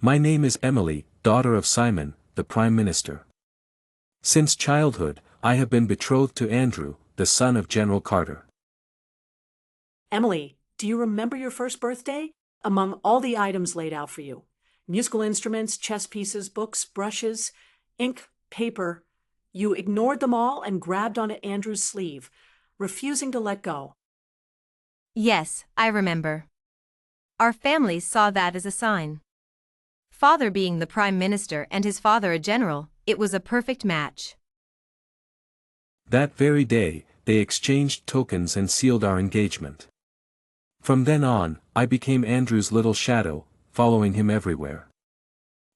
My name is Emily, daughter of Simon, the Prime Minister. Since childhood, I have been betrothed to Andrew, the son of General Carter. Emily, do you remember your first birthday? Among all the items laid out for you, musical instruments, chess pieces, books, brushes, ink, paper, you ignored them all and grabbed onto Andrew's sleeve, refusing to let go. Yes, I remember. Our families saw that as a sign. Father being the Prime Minister and his father a general, it was a perfect match. That very day, they exchanged tokens and sealed our engagement. From then on, I became Andrew's little shadow, following him everywhere.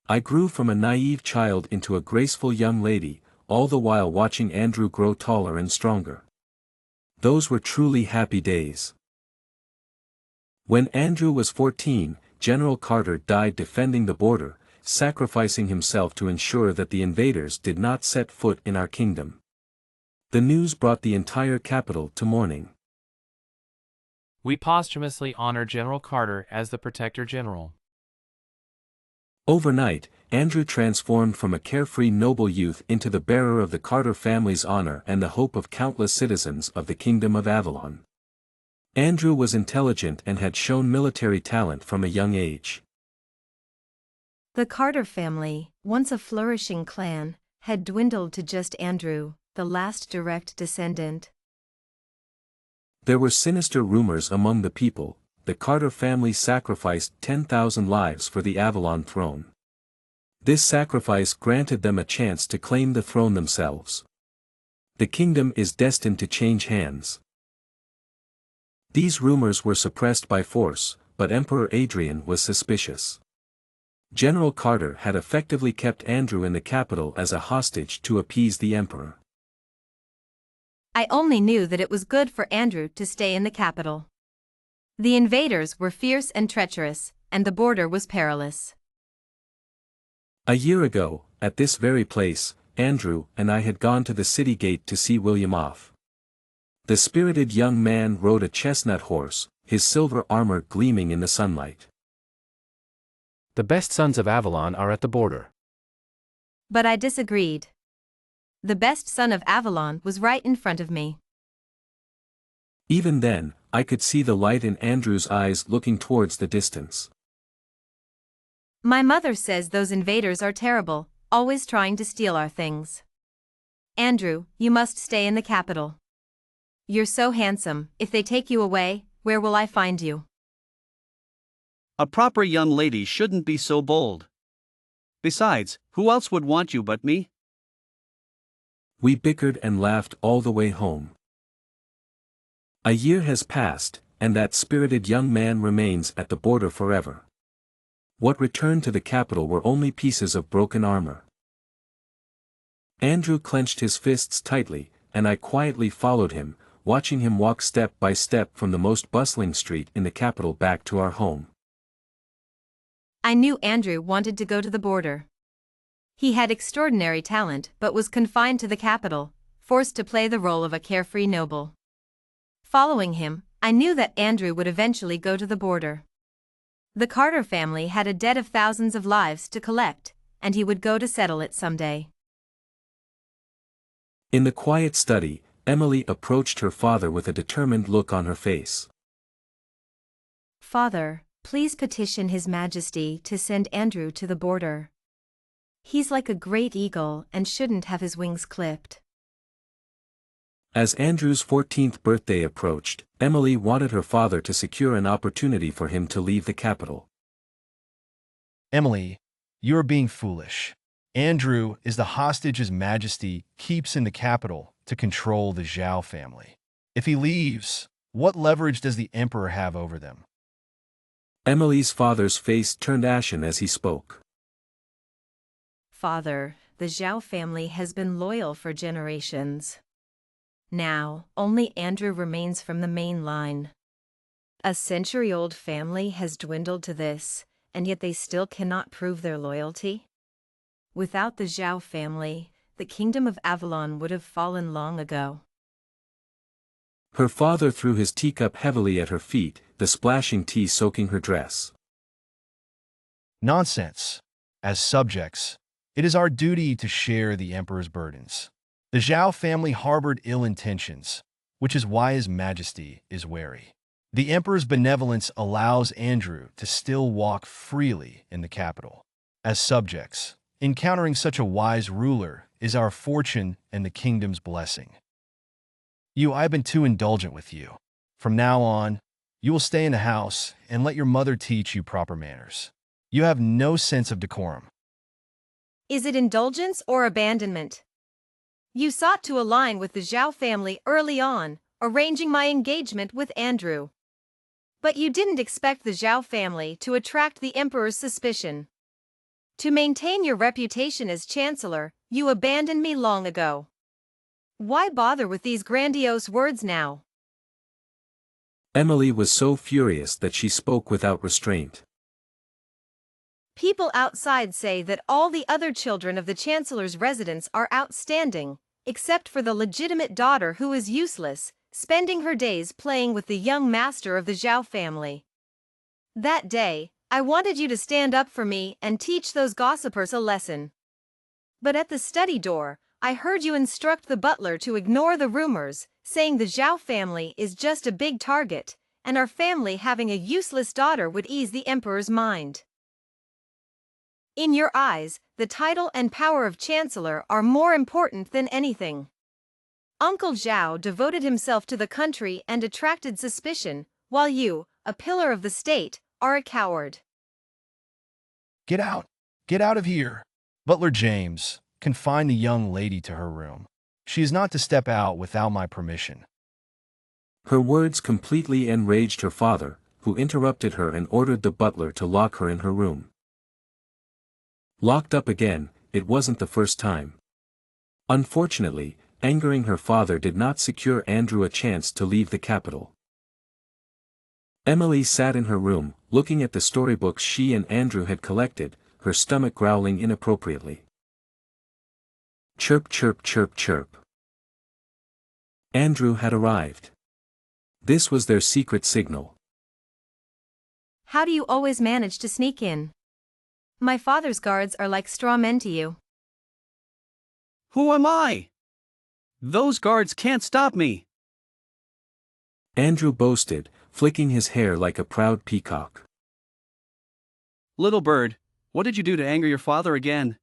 I grew from a naive child into a graceful young lady, all the while watching Andrew grow taller and stronger. Those were truly happy days. When Andrew was 14, General Carter died defending the border, sacrificing himself to ensure that the invaders did not set foot in our kingdom. The news brought the entire capital to mourning. We posthumously honor General Carter as the Protector General. Overnight, Andrew transformed from a carefree noble youth into the bearer of the Carter family's honor and the hope of countless citizens of the Kingdom of Avalon. Andrew was intelligent and had shown military talent from a young age. The Carter family, once a flourishing clan, had dwindled to just Andrew, the last direct descendant. There were sinister rumors among the people. The Carter family sacrificed 10,000 lives for the Avalon throne. This sacrifice granted them a chance to claim the throne themselves. The kingdom is destined to change hands. These rumors were suppressed by force, but Emperor Adrian was suspicious. General Carter had effectively kept Andrew in the capital as a hostage to appease the emperor. I only knew that it was good for Andrew to stay in the capital. The invaders were fierce and treacherous, and the border was perilous. A year ago, at this very place, Andrew and I had gone to the city gate to see William off. The spirited young man rode a chestnut horse, his silver armor gleaming in the sunlight. The best sons of Avalon are at the border. But I disagreed. The best son of Avalon was right in front of me. Even then, I could see the light in Andrew's eyes looking towards the distance. My mother says those invaders are terrible, always trying to steal our things. Andrew, you must stay in the capital. You're so handsome, if they take you away, where will I find you? A proper young lady shouldn't be so bold. Besides, who else would want you but me? We bickered and laughed all the way home. A year has passed, and that spirited young man remains at the border forever. What returned to the capital were only pieces of broken armor. Andrew clenched his fists tightly, and I quietly followed him, watching him walk step by step from the most bustling street in the capital back to our home. I knew Andrew wanted to go to the border. He had extraordinary talent but was confined to the capital, forced to play the role of a carefree noble. Following him, I knew that Andrew would eventually go to the border. The Carter family had a debt of thousands of lives to collect, and he would go to settle it someday. In the quiet study, Emily approached her father with a determined look on her face. Father, please petition His Majesty to send Andrew to the border. He's like a great eagle and shouldn't have his wings clipped. As Andrew's 14th birthday approached, Emily wanted her father to secure an opportunity for him to leave the capital. Emily, you are being foolish. Andrew is the hostage His Majesty keeps in the capital to control the Zhao family. If he leaves, what leverage does the emperor have over them? Emily's father's face turned ashen as he spoke. Father, the Zhao family has been loyal for generations. Now, only Andrew remains from the main line. A century-old family has dwindled to this, and yet they still cannot prove their loyalty? Without the Zhao family, the kingdom of Avalon would have fallen long ago. Her father threw his teacup heavily at her feet, the splashing tea soaking her dress. Nonsense. As subjects, it is our duty to share the emperor's burdens. The Zhao family harbored ill intentions, which is why His Majesty is wary. The emperor's benevolence allows Andrew to still walk freely in the capital. As subjects, encountering such a wise ruler is our fortune and the kingdom's blessing. I've been too indulgent with you. From now on, you will stay in the house and let your mother teach you proper manners. You have no sense of decorum. Is it indulgence or abandonment? You sought to align with the Zhao family early on, arranging my engagement with Andrew. But you didn't expect the Zhao family to attract the emperor's suspicion. To maintain your reputation as chancellor, you abandoned me long ago. Why bother with these grandiose words now? Emily was so furious that she spoke without restraint. People outside say that all the other children of the chancellor's residence are outstanding, except for the legitimate daughter who is useless, spending her days playing with the young master of the Zhao family. That day, I wanted you to stand up for me and teach those gossipers a lesson. But at the study door, I heard you instruct the butler to ignore the rumors, saying the Zhao family is just a big target, and our family having a useless daughter would ease the emperor's mind. In your eyes, the title and power of chancellor are more important than anything. Uncle Zhao devoted himself to the country and attracted suspicion, while you, a pillar of the state, are a coward. Get out! Get out of here! Butler James, confine the young lady to her room. She is not to step out without my permission. Her words completely enraged her father, who interrupted her and ordered the butler to lock her in her room. Locked up again, it wasn't the first time. Unfortunately, angering her father did not secure Andrew a chance to leave the capital. Emily sat in her room, looking at the storybooks she and Andrew had collected, her stomach growling inappropriately. Chirp chirp chirp chirp. Andrew had arrived. This was their secret signal. How do you always manage to sneak in? My father's guards are like straw men to you. Who am I? Those guards can't stop me. Andrew boasted, flicking his hair like a proud peacock. Little bird, what did you do to anger your father again?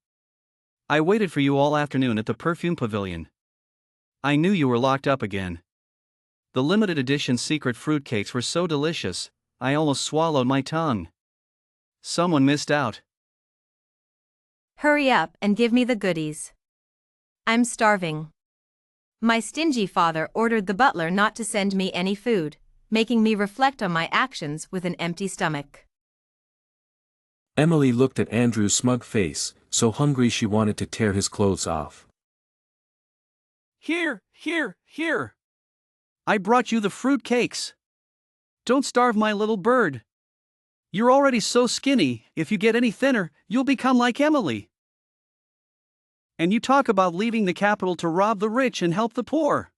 I waited for you all afternoon at the perfume pavilion. I knew you were locked up again. The limited edition secret fruitcakes were so delicious, I almost swallowed my tongue. Someone missed out. Hurry up and give me the goodies. I'm starving. My stingy father ordered the butler not to send me any food, making me reflect on my actions with an empty stomach. Emily looked at Andrew's smug face, so hungry she wanted to tear his clothes off. Here, here, here. I brought you the fruit cakes. Don't starve my little bird. You're already so skinny, if you get any thinner, you'll become like Emily. And you talk about leaving the capital to rob the rich and help the poor.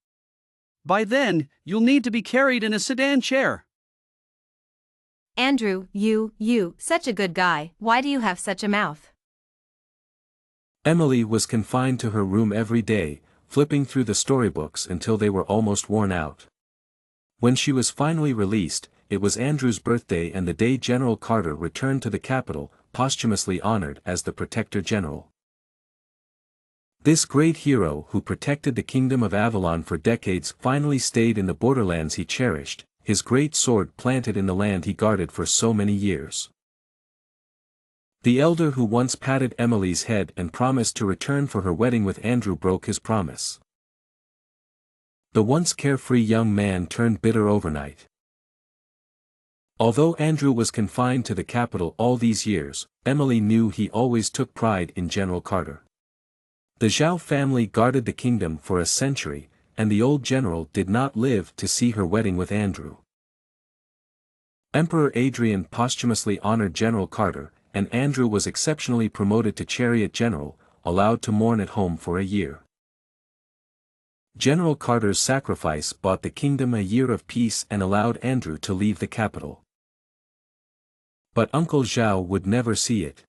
By then, you'll need to be carried in a sedan chair. Andrew, you, such a good guy, why do you have such a mouth? Emily was confined to her room every day, flipping through the storybooks until they were almost worn out. When she was finally released, it was Andrew's birthday and the day General Carter returned to the capital, posthumously honored as the Protector General. This great hero who protected the kingdom of Avalon for decades finally stayed in the borderlands he cherished, his great sword planted in the land he guarded for so many years. The elder who once patted Emily's head and promised to return for her wedding with Andrew broke his promise. The once carefree young man turned bitter overnight. Although Andrew was confined to the capital all these years, Emily knew he always took pride in General Carter. The Zhao family guarded the kingdom for a century, and the old general did not live to see her wedding with Andrew. Emperor Adrian posthumously honored General Carter, and Andrew was exceptionally promoted to chariot general, allowed to mourn at home for a year. General Carter's sacrifice bought the kingdom a year of peace and allowed Andrew to leave the capital. But Uncle Zhao would never see it.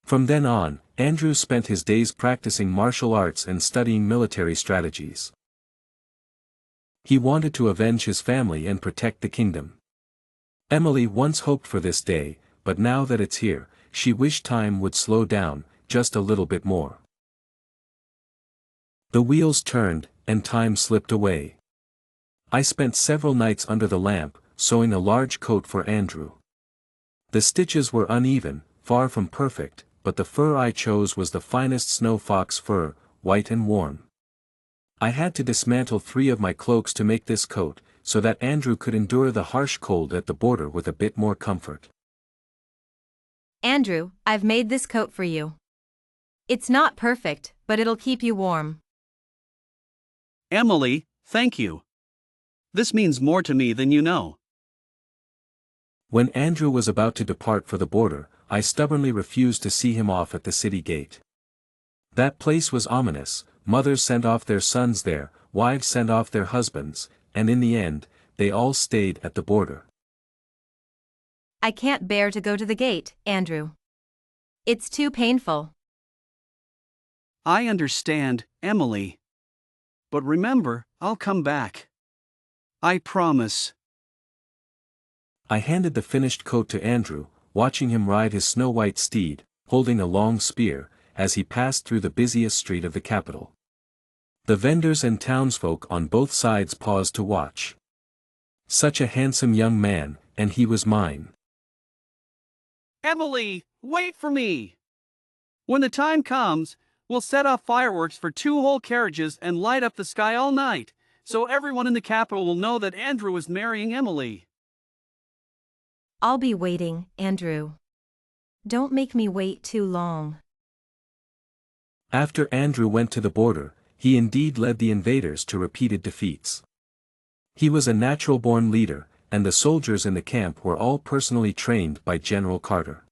From then on, Andrew spent his days practicing martial arts and studying military strategies. He wanted to avenge his family and protect the kingdom. Emily once hoped for this day, but now that it's here, she wished time would slow down, just a little bit more. The wheels turned, and time slipped away. I spent several nights under the lamp, sewing a large coat for Andrew. The stitches were uneven, far from perfect, but the fur I chose was the finest snow fox fur, white and warm. I had to dismantle 3 of my cloaks to make this coat, so that Andrew could endure the harsh cold at the border with a bit more comfort. Andrew, I've made this coat for you. It's not perfect, but it'll keep you warm. Emily, thank you. This means more to me than you know. When Andrew was about to depart for the border, I stubbornly refused to see him off at the city gate. That place was ominous. Mothers sent off their sons there, wives sent off their husbands, and in the end, they all stayed at the border. I can't bear to go to the gate, Andrew. It's too painful. I understand, Emily. But remember, I'll come back. I promise. I handed the finished coat to Andrew, watching him ride his snow-white steed, holding a long spear, as he passed through the busiest street of the capital. The vendors and townsfolk on both sides paused to watch. Such a handsome young man, and he was mine. Emily, wait for me! When the time comes, we'll set off fireworks for 2 whole carriages and light up the sky all night, so everyone in the capital will know that Andrew is marrying Emily. I'll be waiting, Andrew. Don't make me wait too long. After Andrew went to the border, he indeed led the invaders to repeated defeats. He was a natural-born leader, and the soldiers in the camp were all personally trained by General Carter.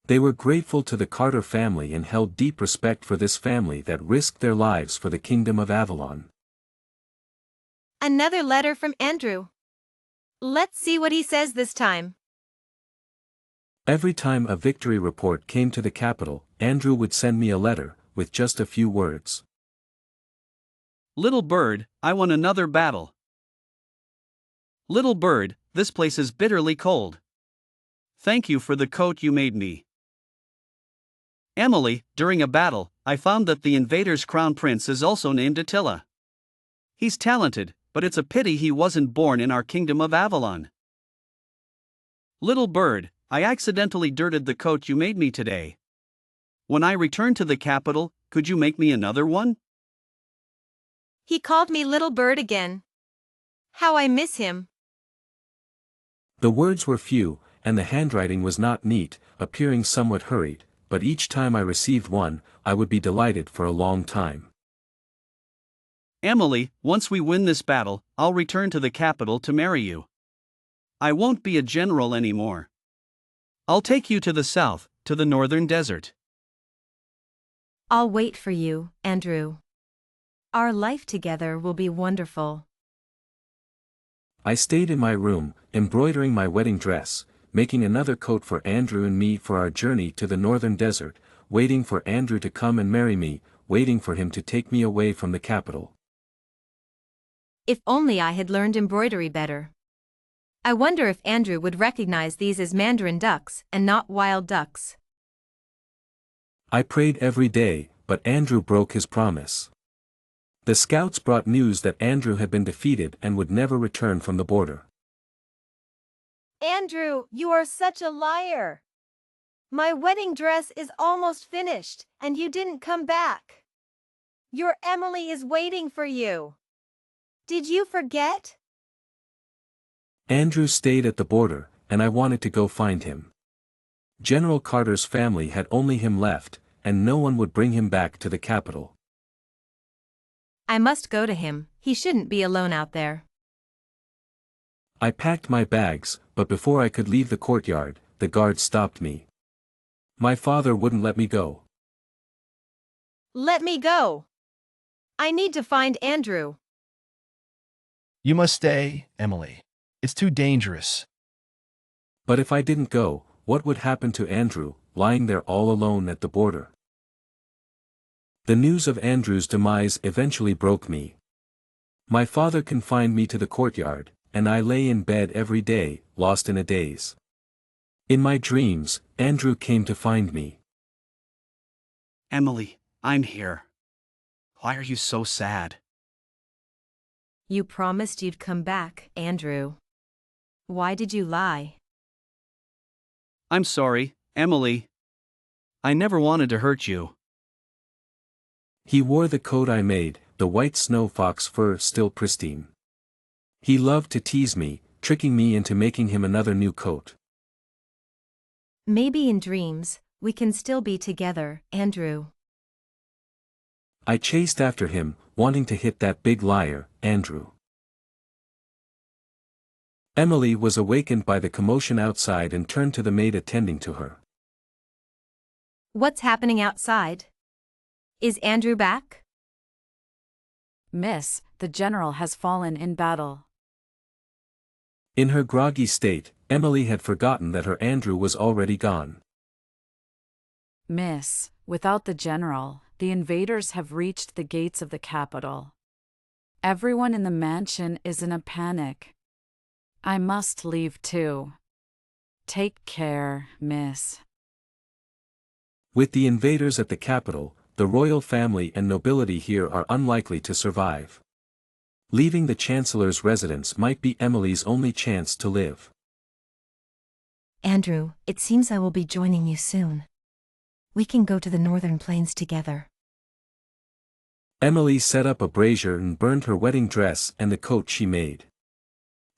They were grateful to the Carter family and held deep respect for this family that risked their lives for the kingdom of Avalon. Another letter from Andrew. Let's see what he says this time. Every time a victory report came to the capital, Andrew would send me a letter, with just a few words. Little bird, I won another battle. Little bird, this place is bitterly cold. Thank you for the coat you made me. Emily, during a battle, I found that the invader's crown prince is also named Attila. He's talented, but it's a pity he wasn't born in our kingdom of Avalon. Little bird, I accidentally dirted the coat you made me today. When I return to the capital, could you make me another one? He called me little bird again. How I miss him. The words were few, and the handwriting was not neat, appearing somewhat hurried, but each time I received one, I would be delighted for a long time. Emily, once we win this battle, I'll return to the capital to marry you. I won't be a general anymore. I'll take you to the south, to the northern desert. I'll wait for you, Andrew. Our life together will be wonderful. I stayed in my room, embroidering my wedding dress, making another coat for Andrew and me for our journey to the northern desert, waiting for Andrew to come and marry me, waiting for him to take me away from the capital. If only I had learned embroidery better. I wonder if Andrew would recognize these as mandarin ducks and not wild ducks. I prayed every day, but Andrew broke his promise. The scouts brought news that Andrew had been defeated and would never return from the border. Andrew, you are such a liar. My wedding dress is almost finished, and you didn't come back. Your Emily is waiting for you. Did you forget? Andrew stayed at the border, and I wanted to go find him. General Carter's family had only him left, and no one would bring him back to the capital. I must go to him, he shouldn't be alone out there. I packed my bags, but before I could leave the courtyard, the guard stopped me. My father wouldn't let me go. Let me go. I need to find Andrew. You must stay, Emily. It's too dangerous. But if I didn't go, what would happen to Andrew, lying there all alone at the border? The news of Andrew's demise eventually broke me. My father confined me to the courtyard, and I lay in bed every day, lost in a daze. In my dreams, Andrew came to find me. Emily, I'm here. Why are you so sad? You promised you'd come back, Andrew. Why did you lie? I'm sorry, Emily. I never wanted to hurt you. He wore the coat I made, the white snow fox fur still pristine. He loved to tease me, tricking me into making him another new coat. Maybe in dreams, we can still be together, Andrew. I chased after him, wanting to hit that big liar, Andrew. Emily was awakened by the commotion outside and turned to the maid attending to her. What's happening outside? Is Andrew back? Miss, the general has fallen in battle. In her groggy state, Emily had forgotten that her Andrew was already gone. Miss, without the general, the invaders have reached the gates of the capital. Everyone in the mansion is in a panic. I must leave too. Take care, miss. With the invaders at the capital, the royal family and nobility here are unlikely to survive. Leaving the chancellor's residence might be Emily's only chance to live. Andrew, it seems I will be joining you soon. We can go to the northern plains together. Emily set up a brazier and burned her wedding dress and the coat she made.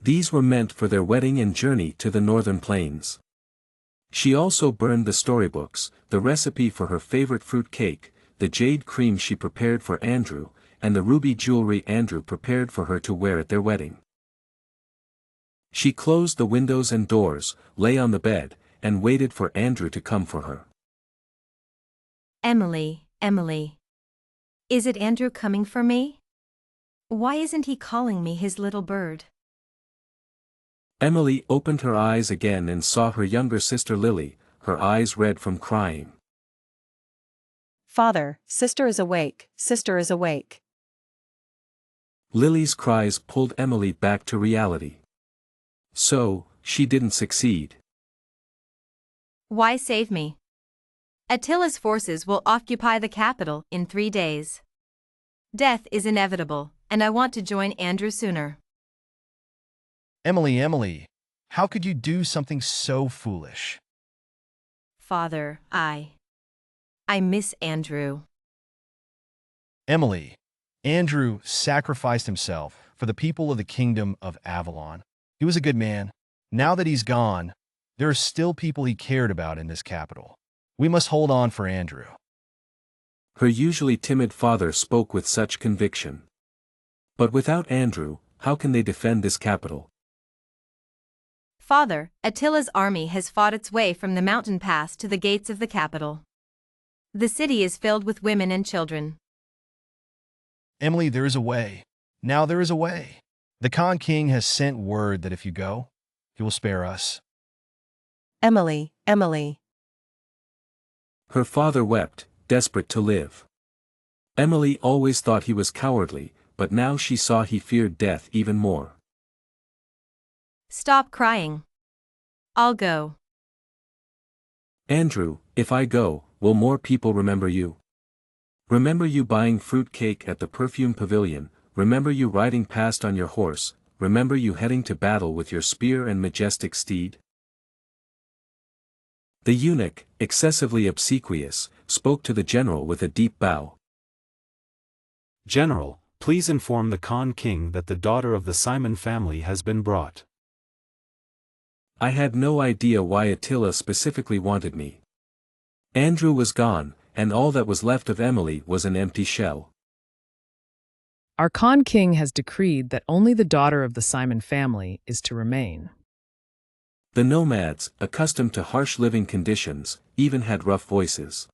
These were meant for their wedding and journey to the northern plains. She also burned the storybooks, the recipe for her favorite fruit cake, the jade cream she prepared for Andrew, and the ruby jewelry Andrew prepared for her to wear at their wedding. She closed the windows and doors, lay on the bed, and waited for Andrew to come for her. Emily. Is it Andrew coming for me? Why isn't he calling me his little bird? Emily opened her eyes again and saw her younger sister Lily, her eyes red from crying. Father, sister is awake, sister is awake. Lily's cries pulled Emily back to reality. So, she didn't succeed. Why save me? Attila's forces will occupy the capital in 3 days. Death is inevitable, and I want to join Andrew sooner. Emily, how could you do something so foolish? Father, I miss Andrew. Emily, Andrew sacrificed himself for the people of the kingdom of Avalon. He was a good man. Now that he's gone, there are still people he cared about in this capital. We must hold on for Andrew. Her usually timid father spoke with such conviction. But without Andrew, how can they defend this capital? Father, Attila's army has fought its way from the mountain pass to the gates of the capital. The city is filled with women and children. Emily, there is a way. Now there is a way. The Khan King has sent word that if you go, he will spare us. Emily. Her father wept, desperate to live. Emily always thought he was cowardly, but now she saw he feared death even more. Stop crying. I'll go. Andrew, if I go, will more people remember you? Remember you buying fruit cake at the perfume pavilion, remember you riding past on your horse, remember you heading to battle with your spear and majestic steed? The eunuch, excessively obsequious, spoke to the general with a deep bow. General, please inform the Khan King that the daughter of the Simon family has been brought. I had no idea why Attila specifically wanted me. Andrew was gone, and all that was left of Emily was an empty shell. Our Khan King has decreed that only the daughter of the Simon family is to remain. The nomads, accustomed to harsh living conditions, even had rough voices.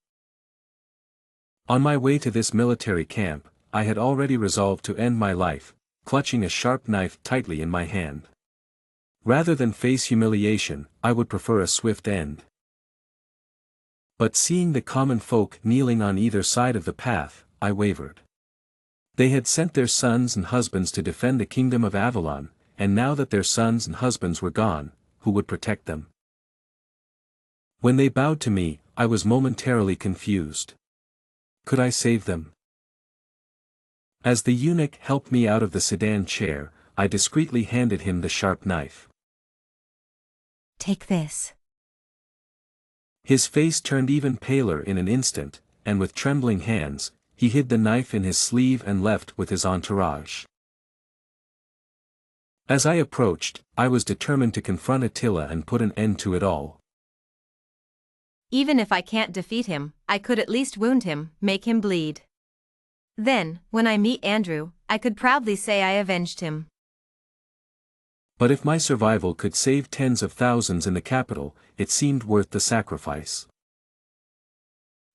On my way to this military camp, I had already resolved to end my life, clutching a sharp knife tightly in my hand. Rather than face humiliation, I would prefer a swift end. But seeing the common folk kneeling on either side of the path, I wavered. They had sent their sons and husbands to defend the kingdom of Avalon, and now that their sons and husbands were gone, who would protect them? When they bowed to me, I was momentarily confused. Could I save them? As the eunuch helped me out of the sedan chair, I discreetly handed him the sharp knife. Take this. His face turned even paler in an instant, and with trembling hands, he hid the knife in his sleeve and left with his entourage. As I approached, I was determined to confront Attila and put an end to it all. Even if I can't defeat him, I could at least wound him, make him bleed. Then, when I meet Andrew, I could proudly say I avenged him. But if my survival could save tens of thousands in the capital, it seemed worth the sacrifice.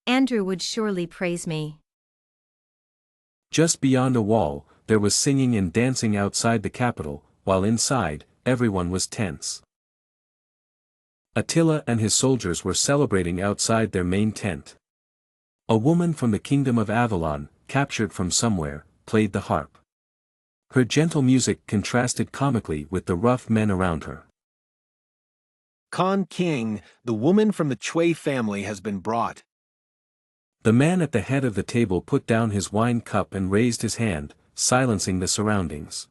Andrew would surely praise me. Just beyond a wall, there was singing and dancing outside the capital, while inside, everyone was tense. Attila and his soldiers were celebrating outside their main tent. A woman from the kingdom of Avalon, captured from somewhere, played the harp. Her gentle music contrasted comically with the rough men around her. Khan King, the woman from the Chui family has been brought. The man at the head of the table put down his wine cup and raised his hand, silencing the surroundings.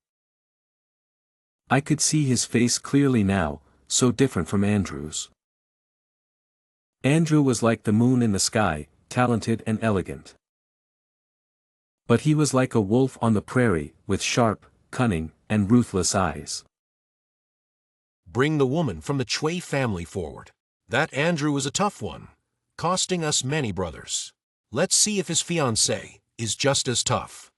I could see his face clearly now, so different from Andrew's. Andrew was like the moon in the sky, talented and elegant. But he was like a wolf on the prairie, with sharp, cunning, and ruthless eyes. Bring the woman from the Chui family forward. That Andrew is a tough one, costing us many brothers. Let's see if his fiancée is just as tough.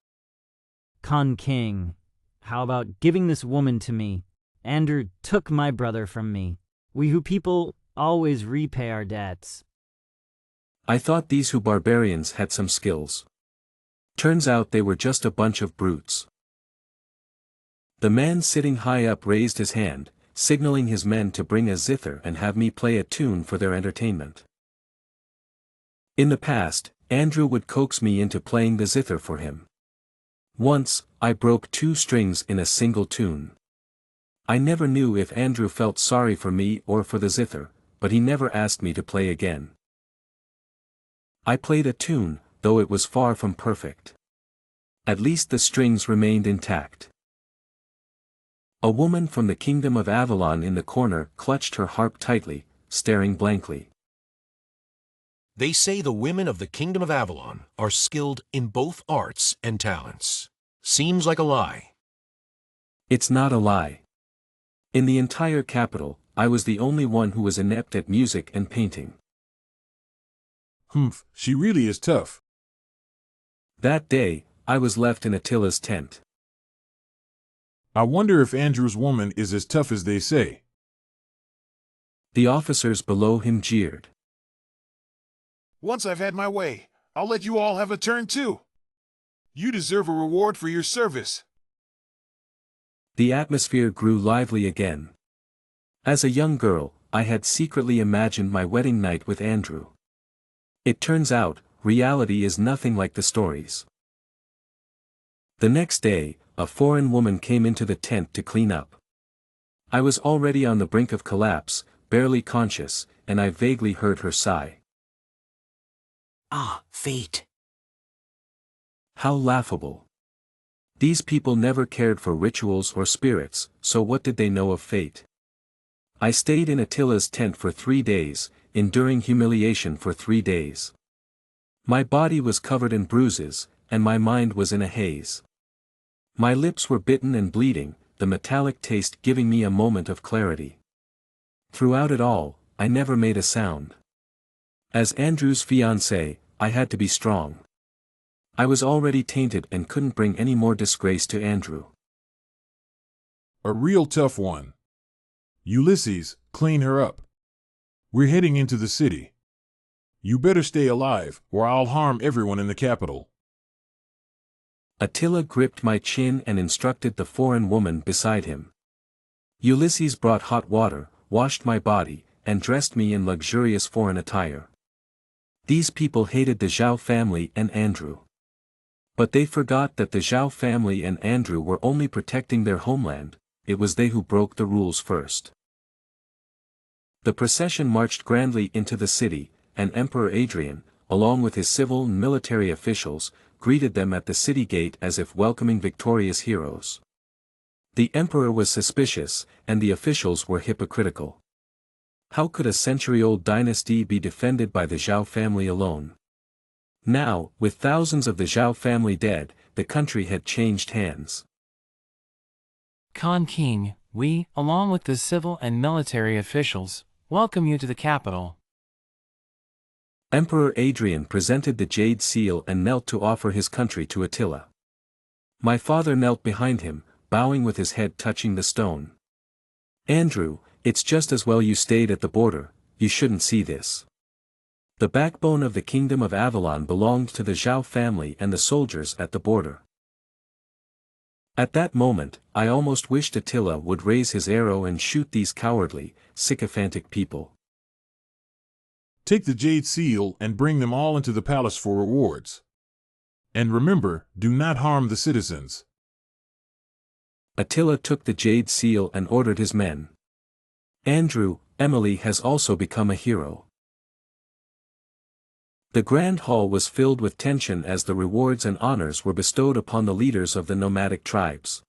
Khan King, how about giving this woman to me? Andrew took my brother from me. We who people always repay our debts. I thought these who barbarians had some skills. Turns out they were just a bunch of brutes. The man sitting high up raised his hand, signaling his men to bring a zither and have me play a tune for their entertainment. In the past, Andrew would coax me into playing the zither for him. Once, I broke 2 strings in a single tune. I never knew if Andrew felt sorry for me or for the zither, but he never asked me to play again. I played a tune, though it was far from perfect. At least the strings remained intact. A woman from the kingdom of Avalon in the corner clutched her harp tightly, staring blankly. They say the women of the kingdom of Avalon are skilled in both arts and talents. Seems like a lie. It's not a lie. In the entire capital, I was the only one who was inept at music and painting. Humph, she really is tough. That day, I was left in Attila's tent. I wonder if Andrew's woman is as tough as they say. The officers below him jeered. Once I've had my way, I'll let you all have a turn too. You deserve a reward for your service. The atmosphere grew lively again. As a young girl, I had secretly imagined my wedding night with Andrew. It turns out, reality is nothing like the stories. The next day, a foreign woman came into the tent to clean up. I was already on the brink of collapse, barely conscious, and I vaguely heard her sigh. Ah, fate. How laughable. These people never cared for rituals or spirits, so what did they know of fate? I stayed in Attila's tent for 3 days, enduring humiliation for 3 days. My body was covered in bruises, and my mind was in a haze. My lips were bitten and bleeding, the metallic taste giving me a moment of clarity. Throughout it all, I never made a sound. As Andrew's fiancée, I had to be strong. I was already tainted and couldn't bring any more disgrace to Andrew. A real tough one. Ulysses, clean her up. We're heading into the city. You better stay alive, or I'll harm everyone in the capital. Attila gripped my chin and instructed the foreign woman beside him. Ulysses brought hot water, washed my body, and dressed me in luxurious foreign attire. These people hated the Zhao family and Andrew. But they forgot that the Zhao family and Andrew were only protecting their homeland. It was they who broke the rules first. The procession marched grandly into the city, and Emperor Adrian, along with his civil and military officials, greeted them at the city gate as if welcoming victorious heroes. The emperor was suspicious, and the officials were hypocritical. How could a century-old dynasty be defended by the Zhao family alone? Now, with thousands of the Zhao family dead, the country had changed hands. Khan King, we, along with the civil and military officials, welcome you to the capital. Emperor Adrian presented the jade seal and knelt to offer his country to Attila. My father knelt behind him, bowing with his head touching the stone. Andrew, it's just as well you stayed at the border, you shouldn't see this. The backbone of the kingdom of Avalon belonged to the Zhao family and the soldiers at the border. At that moment, I almost wished Attila would raise his arrow and shoot these cowardly, sycophantic people. Take the jade seal and bring them all into the palace for rewards. And remember, do not harm the citizens. Attila took the jade seal and ordered his men. Andrew, Emily has also become a hero. The grand hall was filled with tension as the rewards and honors were bestowed upon the leaders of the nomadic tribes.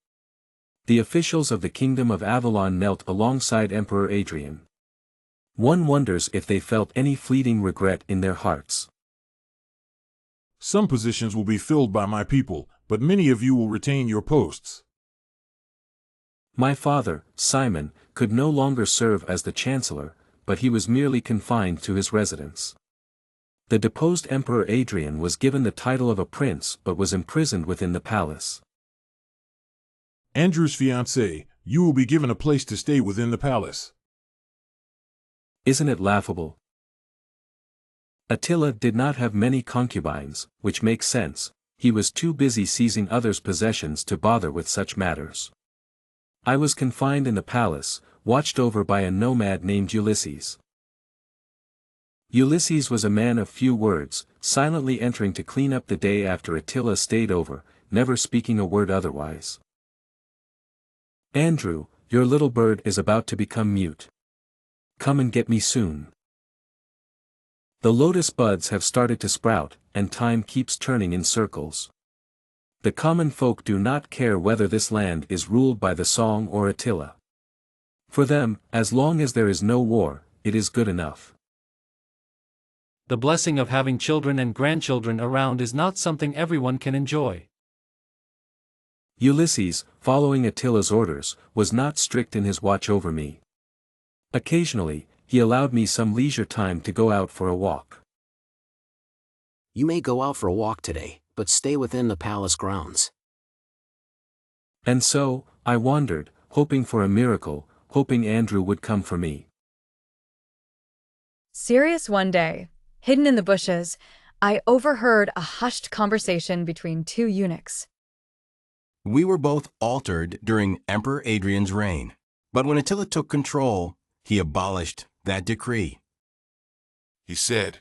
The officials of the kingdom of Avalon knelt alongside Emperor Adrian. One wonders if they felt any fleeting regret in their hearts. Some positions will be filled by my people, but many of you will retain your posts. My father, Simon, could no longer serve as the chancellor, but he was merely confined to his residence. The deposed Emperor Adrian was given the title of a prince but was imprisoned within the palace. Andrew's fiancée, you will be given a place to stay within the palace. Isn't it laughable? Attila did not have many concubines, which makes sense, he was too busy seizing others' possessions to bother with such matters. I was confined in the palace, watched over by a nomad named Ulysses. Ulysses was a man of few words, silently entering to clean up the day after Attila stayed over, never speaking a word otherwise. Andrew, your little bird is about to become mute. Come and get me soon. The lotus buds have started to sprout, and time keeps turning in circles. The common folk do not care whether this land is ruled by the Song or Attila. For them, as long as there is no war, it is good enough. The blessing of having children and grandchildren around is not something everyone can enjoy. Ulysses, following Attila's orders, was not strict in his watch over me. Occasionally, he allowed me some leisure time to go out for a walk. You may go out for a walk today, but stay within the palace grounds. And so, I wandered, hoping for a miracle, hoping Andrew would come for me. Serious one day, hidden in the bushes, I overheard a hushed conversation between two eunuchs. We were both altered during Emperor Adrian's reign, but when Attila took control, he abolished that decree. He said,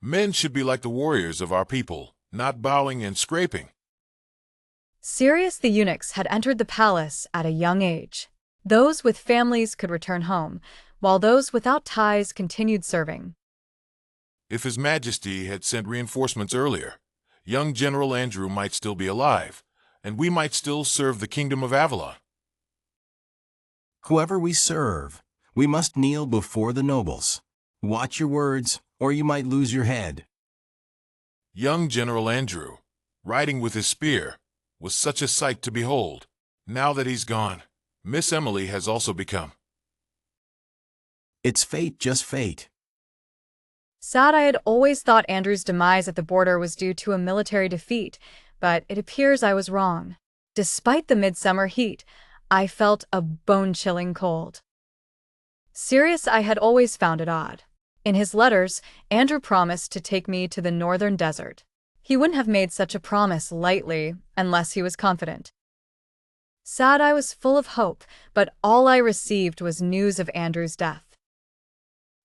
"Men should be like the warriors of our people, not bowing and scraping." Sirius the eunuchs had entered the palace at a young age. Those with families could return home, while those without ties continued serving. If His Majesty had sent reinforcements earlier, young General Andrew might still be alive, and we might still serve the kingdom of Avalon. Whoever we serve, we must kneel before the nobles. Watch your words, or you might lose your head. Young General Andrew, riding with his spear, was such a sight to behold. Now that he's gone, Miss Emily has also become. It's fate, just fate. Sad I had always thought Andrew's demise at the border was due to a military defeat, but it appears I was wrong. Despite the midsummer heat, I felt a bone-chilling cold. Sirius I had always found it odd. In his letters, Andrew promised to take me to the northern desert. He wouldn't have made such a promise lightly unless he was confident. Sad I was full of hope, but all I received was news of Andrew's death.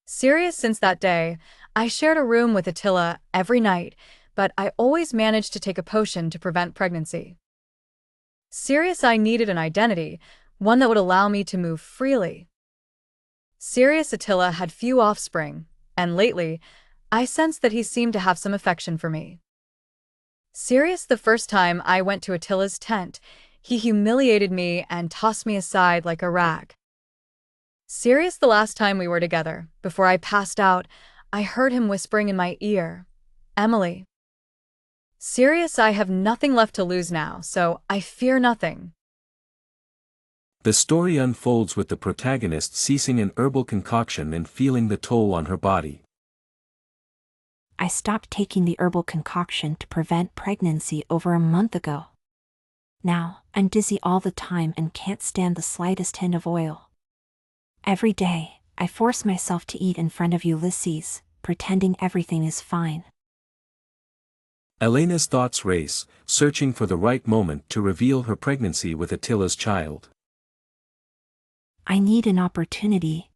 Serious since that day, I shared a room with Attila every night, but I always managed to take a potion to prevent pregnancy. Serious I needed an identity, one that would allow me to move freely. Serious Attila had few offspring, and lately, I sensed that he seemed to have some affection for me. Serious the first time I went to Attila's tent, he humiliated me and tossed me aside like a rag. Serious the last time we were together, before I passed out, I heard him whispering in my ear, "Emily." Serious I have nothing left to lose now, so I fear nothing. The story unfolds with the protagonist ceasing an herbal concoction and feeling the toll on her body. I stopped taking the herbal concoction to prevent pregnancy over a month ago. Now, I'm dizzy all the time and can't stand the slightest hint of oil. Every day, I force myself to eat in front of Ulysses, pretending everything is fine. Elena's thoughts race, searching for the right moment to reveal her pregnancy with Attila's child. I need an opportunity.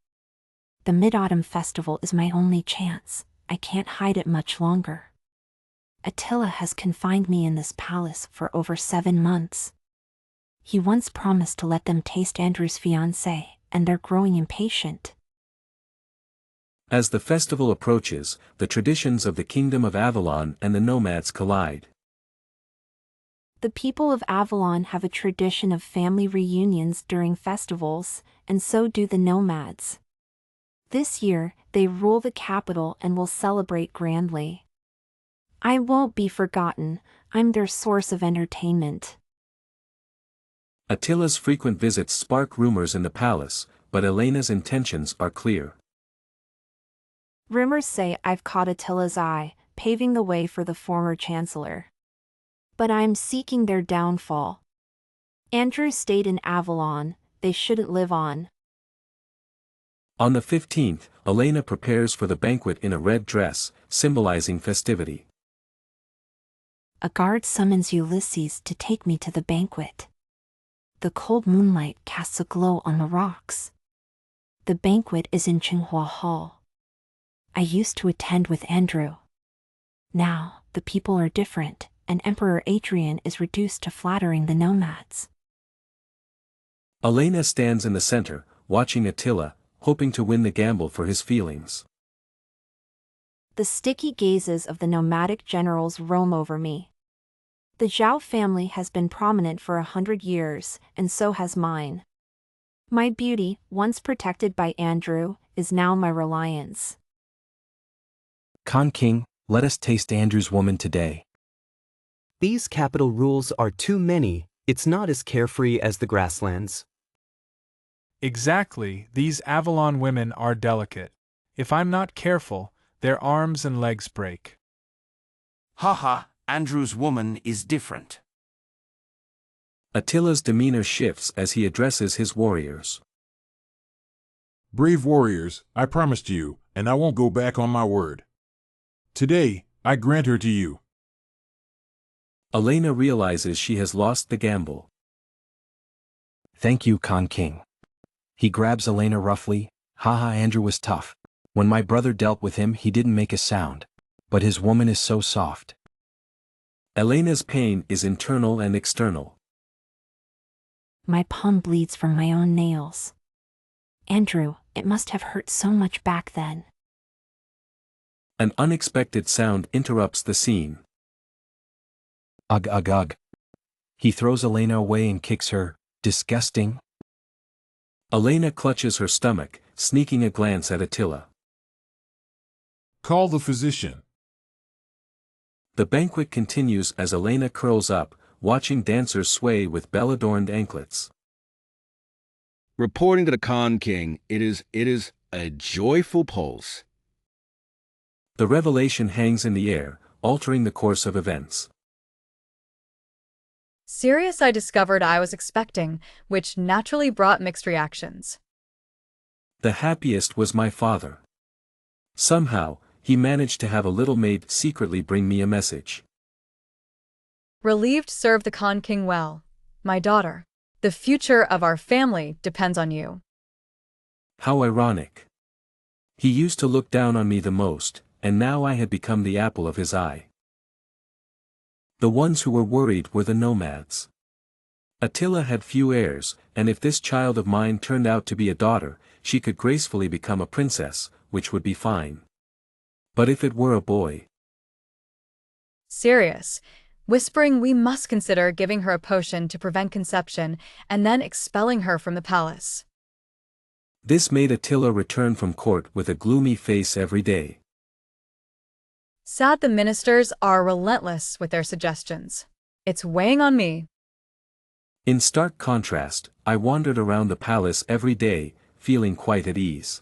The Mid-Autumn Festival is my only chance. I can't hide it much longer. Attila has confined me in this palace for over 7 months. He once promised to let them taste Andrew's fiancée, and they're growing impatient. As the festival approaches, the traditions of the Kingdom of Avalon and the nomads collide. The people of Avalon have a tradition of family reunions during festivals, and so do the nomads. This year, they rule the capital and will celebrate grandly. I won't be forgotten. I'm their source of entertainment. Attila's frequent visits spark rumors in the palace, but Elena's intentions are clear. Rumors say I've caught Attila's eye, paving the way for the former chancellor. But I'm seeking their downfall. Andrew stayed in Avalon. They shouldn't live on. On the 15th, Elena prepares for the banquet in a red dress, symbolizing festivity. A guard summons Ulysses to take me to the banquet. The cold moonlight casts a glow on the rocks. The banquet is in Tsinghua Hall. I used to attend with Andrew. Now, the people are different, and Emperor Adrian is reduced to flattering the nomads. Elena stands in the center, watching Attila, hoping to win the gamble for his feelings. The sticky gazes of the nomadic generals roam over me. The Zhao family has been prominent for 100 years, and so has mine. My beauty, once protected by Andrew, is now my reliance. Khan King, let us taste Andrew's woman today. These capital rules are too many. It's not as carefree as the grasslands. Exactly, these Avalon women are delicate. If I'm not careful, their arms and legs break. Haha, Andrew's woman is different. Attila's demeanor shifts as he addresses his warriors. Brave warriors, I promised you, and I won't go back on my word. Today, I grant her to you. Elena realizes she has lost the gamble. Thank you, Khan King. He grabs Elena roughly. Haha, Andrew was tough. When my brother dealt with him, he didn't make a sound. But his woman is so soft. Elena's pain is internal and external. My palm bleeds from my own nails. Andrew, it must have hurt so much back then. An unexpected sound interrupts the scene. Ugh, ugh, ugh. He throws Elena away and kicks her. Disgusting. Elena clutches her stomach, sneaking a glance at Attila. Call the physician. The banquet continues as Elena curls up, watching dancers sway with bell-adorned anklets. Reporting to the Khan King, it is a joyful pulse. The revelation hangs in the air, altering the course of events. Serious I discovered I was expecting, which naturally brought mixed reactions. The happiest was my father. Somehow, he managed to have a little maid secretly bring me a message. Relieved served the Khan King well. My daughter. The future of our family depends on you. How ironic. He used to look down on me the most, and now I had become the apple of his eye. The ones who were worried were the nomads. Attila had few heirs, and if this child of mine turned out to be a daughter, she could gracefully become a princess, which would be fine. But if it were a boy... Serious. Whispering we must consider giving her a potion to prevent conception and then expelling her from the palace. This made Attila return from court with a gloomy face every day. Sad the ministers are relentless with their suggestions. It's weighing on me. In stark contrast, I wandered around the palace every day, feeling quite at ease.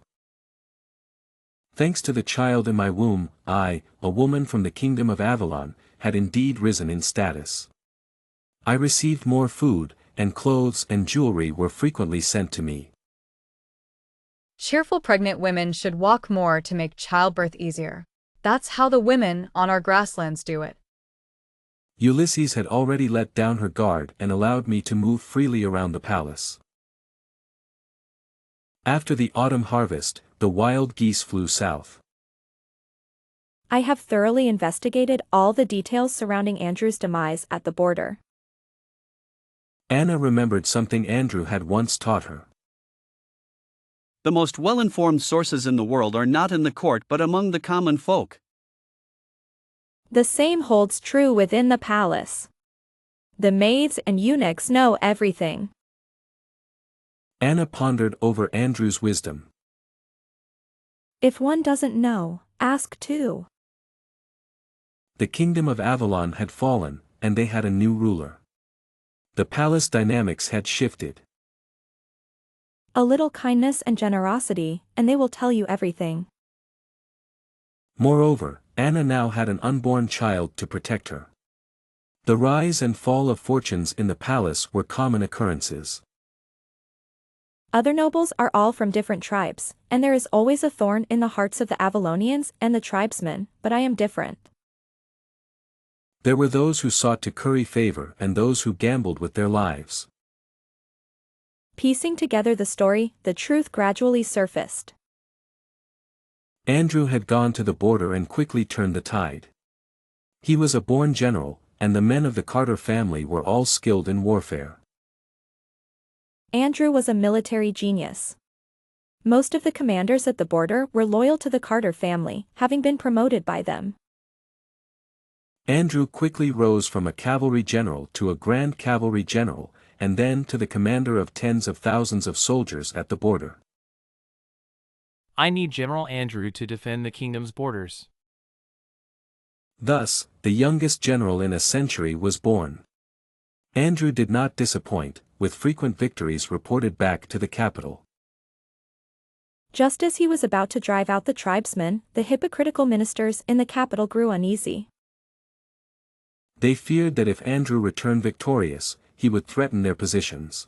Thanks to the child in my womb, I, a woman from the kingdom of Avalon, had indeed risen in status. I received more food, and clothes and jewelry were frequently sent to me. Cheerful pregnant women should walk more to make childbirth easier. That's how the women on our grasslands do it. Ulysses had already let down her guard and allowed me to move freely around the palace. After the autumn harvest, the wild geese flew south. I have thoroughly investigated all the details surrounding Andrew's demise at the border. Anna remembered something Andrew had once taught her. The most well-informed sources in the world are not in the court but among the common folk. The same holds true within the palace. The maids and eunuchs know everything. Anna pondered over Andrew's wisdom. If one doesn't know, ask two. The kingdom of Avalon had fallen, and they had a new ruler. The palace dynamics had shifted. A little kindness and generosity, and they will tell you everything. Moreover, Anna now had an unborn child to protect her. The rise and fall of fortunes in the palace were common occurrences. Other nobles are all from different tribes, and there is always a thorn in the hearts of the Avalonians and the tribesmen, but I am different. There were those who sought to curry favor and those who gambled with their lives. Piecing together the story, the truth gradually surfaced. Andrew had gone to the border and quickly turned the tide. He was a born general, and the men of the Carter family were all skilled in warfare. Andrew was a military genius. Most of the commanders at the border were loyal to the Carter family, having been promoted by them. Andrew quickly rose from a cavalry general to a grand cavalry general, and then to the commander of tens of thousands of soldiers at the border. I need General Andrew to defend the kingdom's borders. Thus, the youngest general in a century was born. Andrew did not disappoint, with frequent victories reported back to the capital. Just as he was about to drive out the tribesmen, the hypocritical ministers in the capital grew uneasy. They feared that if Andrew returned victorious, he would threaten their positions.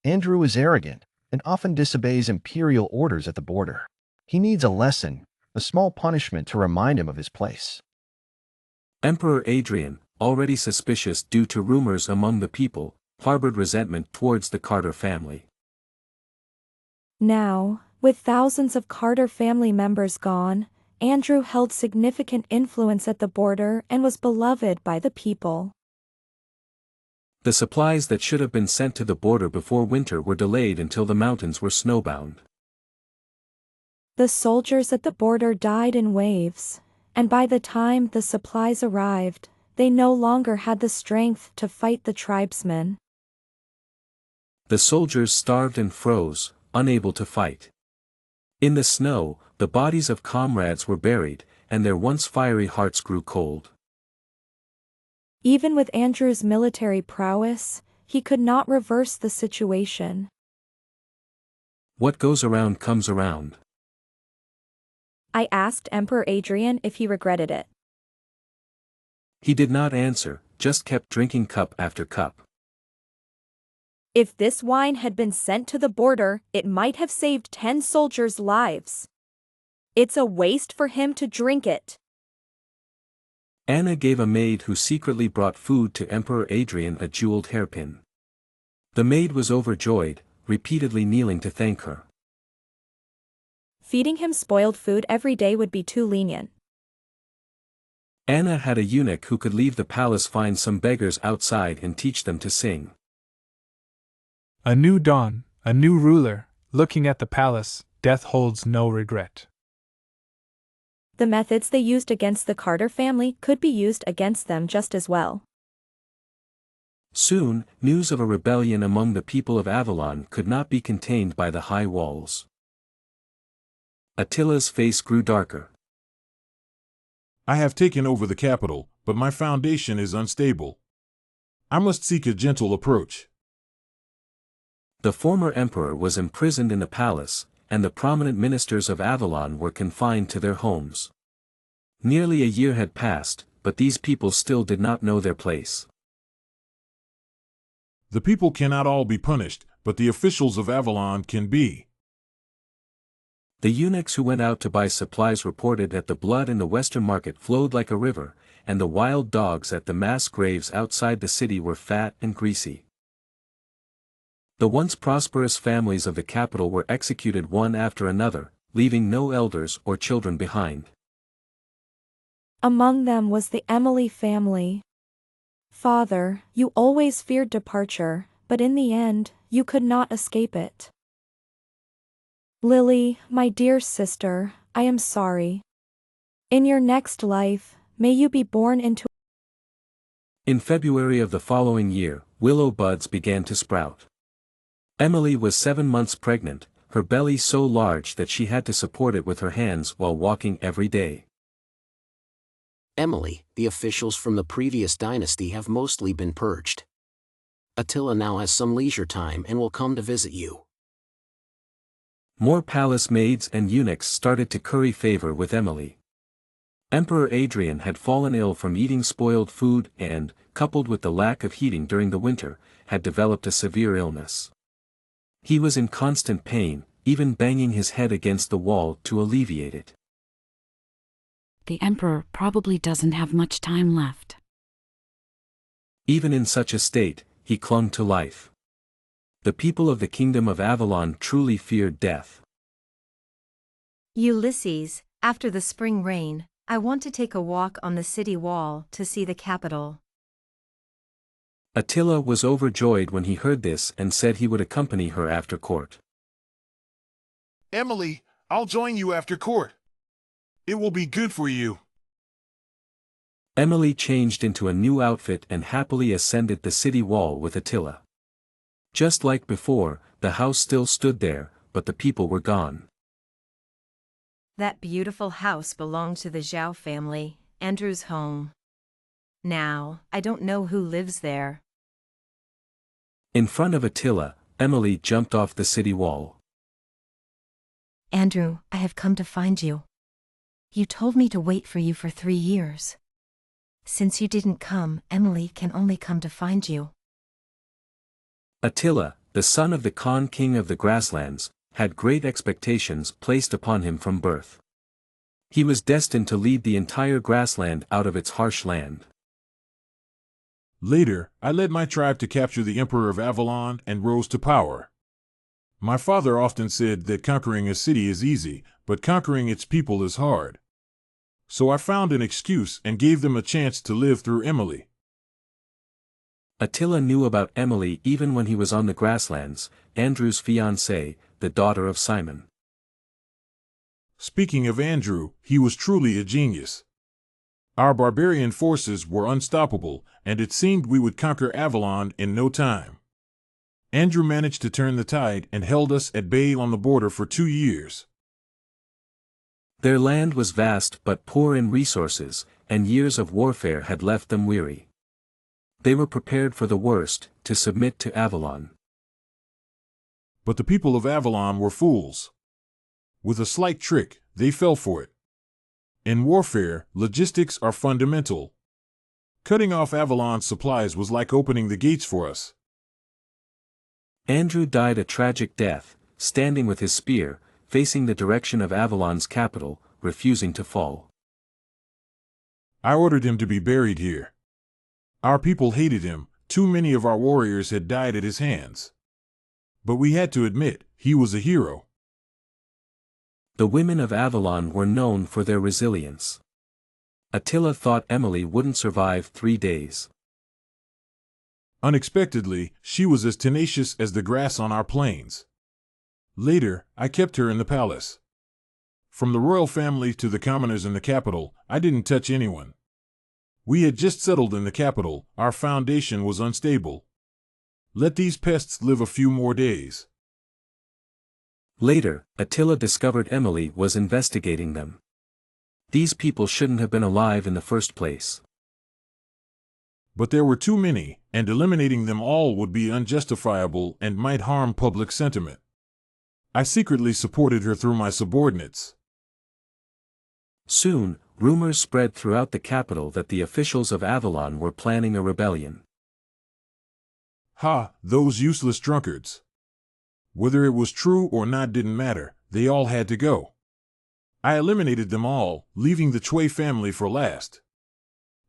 Andrew is arrogant and often disobeys imperial orders at the border. He needs a lesson, a small punishment to remind him of his place. Emperor Adrian, already suspicious due to rumors among the people, harbored resentment towards the Carter family. Now, with thousands of Carter family members gone, Andrew held significant influence at the border and was beloved by the people. The supplies that should have been sent to the border before winter were delayed until the mountains were snowbound. The soldiers at the border died in waves, and by the time the supplies arrived, they no longer had the strength to fight the tribesmen. The soldiers starved and froze, unable to fight. In the snow, the bodies of comrades were buried, and their once fiery hearts grew cold. Even with Andrew's military prowess, he could not reverse the situation. What goes around comes around. I asked Emperor Adrian if he regretted it. He did not answer, just kept drinking cup after cup. If this wine had been sent to the border, it might have saved 10 soldiers' lives. It's a waste for him to drink it. Anna gave a maid who secretly brought food to Emperor Adrian a jeweled hairpin. The maid was overjoyed, repeatedly kneeling to thank her. Feeding him spoiled food every day would be too lenient. Anna had a eunuch who could leave the palace, find some beggars outside and teach them to sing. A new dawn, a new ruler, looking at the palace, death holds no regret. The methods they used against the Carter family could be used against them just as well. Soon, news of a rebellion among the people of Avalon could not be contained by the high walls. Attila's face grew darker. I have taken over the capital, but my foundation is unstable. I must seek a gentle approach. The former emperor was imprisoned in the palace, and the prominent ministers of Avalon were confined to their homes. Nearly a year had passed, but these people still did not know their place. The people cannot all be punished, but the officials of Avalon can be. The eunuchs who went out to buy supplies reported that the blood in the western market flowed like a river, and the wild dogs at the mass graves outside the city were fat and greasy. The once prosperous families of the capital were executed one after another, leaving no elders or children behind. Among them was the Emily family. Father, you always feared departure, but in the end, you could not escape it. Lily, my dear sister, I am sorry. In your next life, may you be born into... In February of the following year, willow buds began to sprout. Emily was 7 months pregnant, her belly so large that she had to support it with her hands while walking every day. Emily, the officials from the previous dynasty have mostly been purged. Attila now has some leisure time and will come to visit you. More palace maids and eunuchs started to curry favor with Emily. Emperor Adrian had fallen ill from eating spoiled food and, coupled with the lack of heating during the winter, had developed a severe illness. He was in constant pain, even banging his head against the wall to alleviate it. The emperor probably doesn't have much time left. Even in such a state, he clung to life. The people of the kingdom of Avalon truly feared death. Ulysses, after the spring rain, I want to take a walk on the city wall to see the capital. Attila was overjoyed when he heard this and said he would accompany her after court. Emily, I'll join you after court. It will be good for you. Emily changed into a new outfit and happily ascended the city wall with Attila. Just like before, the house still stood there, but the people were gone. That beautiful house belonged to the Zhao family, Andrew's home. Now, I don't know who lives there. In front of Attila, Emily jumped off the city wall. Andrew, I have come to find you. You told me to wait for you for 3 years. Since you didn't come, Emily can only come to find you. Attila, the son of the Khan king of the grasslands, had great expectations placed upon him from birth. He was destined to lead the entire grassland out of its harsh land. Later, I led my tribe to capture the Emperor of Avalon and rose to power. My father often said that conquering a city is easy, but conquering its people is hard. So I found an excuse and gave them a chance to live through Emily. Attila knew about Emily even when he was on the grasslands, Andrew's fiancée, the daughter of Simon. Speaking of Andrew, he was truly a genius. Our barbarian forces were unstoppable, and it seemed we would conquer Avalon in no time. Andrew managed to turn the tide and held us at bay on the border for 2 years. Their land was vast but poor in resources, and years of warfare had left them weary. They were prepared for the worst, to submit to Avalon. But the people of Avalon were fools. With a slight trick, they fell for it. In warfare, logistics are fundamental. Cutting off Avalon's supplies was like opening the gates for us. Andrew died a tragic death, standing with his spear, facing the direction of Avalon's capital, refusing to fall. I ordered him to be buried here. Our people hated him, Too many of our warriors had died at his hands. But we had to admit, he was a hero. The women of Avalon were known for their resilience. Attila thought Emily wouldn't survive 3 days. Unexpectedly, she was as tenacious as the grass on our plains. Later, I kept her in the palace. From the royal family to the commoners in the capital, I didn't touch anyone. We had just settled in the capital, our foundation was unstable. Let these pests live a few more days. Later, Attila discovered Emily was investigating them. These people shouldn't have been alive in the first place. But there were too many, and eliminating them all would be unjustifiable and might harm public sentiment. I secretly supported her through my subordinates. Soon, rumors spread throughout the capital that the officials of Avalon were planning a rebellion. Ha, those useless drunkards. Whether it was true or not didn't matter, they all had to go. I eliminated them all, leaving the Cui family for last.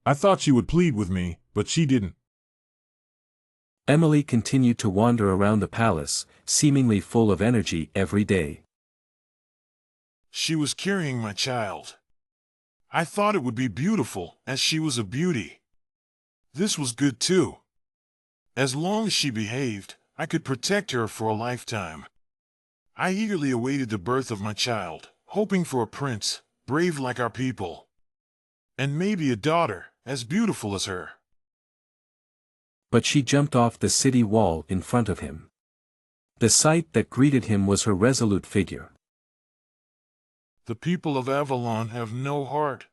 I thought she would plead with me, but she didn't. Emily continued to wander around the palace, seemingly full of energy every day. She was carrying my child. I thought it would be beautiful, as she was a beauty. This was good too. As long as she behaved, I could protect her for a lifetime. I eagerly awaited the birth of my child, hoping for a prince, brave like our people. And maybe a daughter, as beautiful as her. But she jumped off the city wall in front of him. The sight that greeted him was her resolute figure. The people of Avalon have no heart.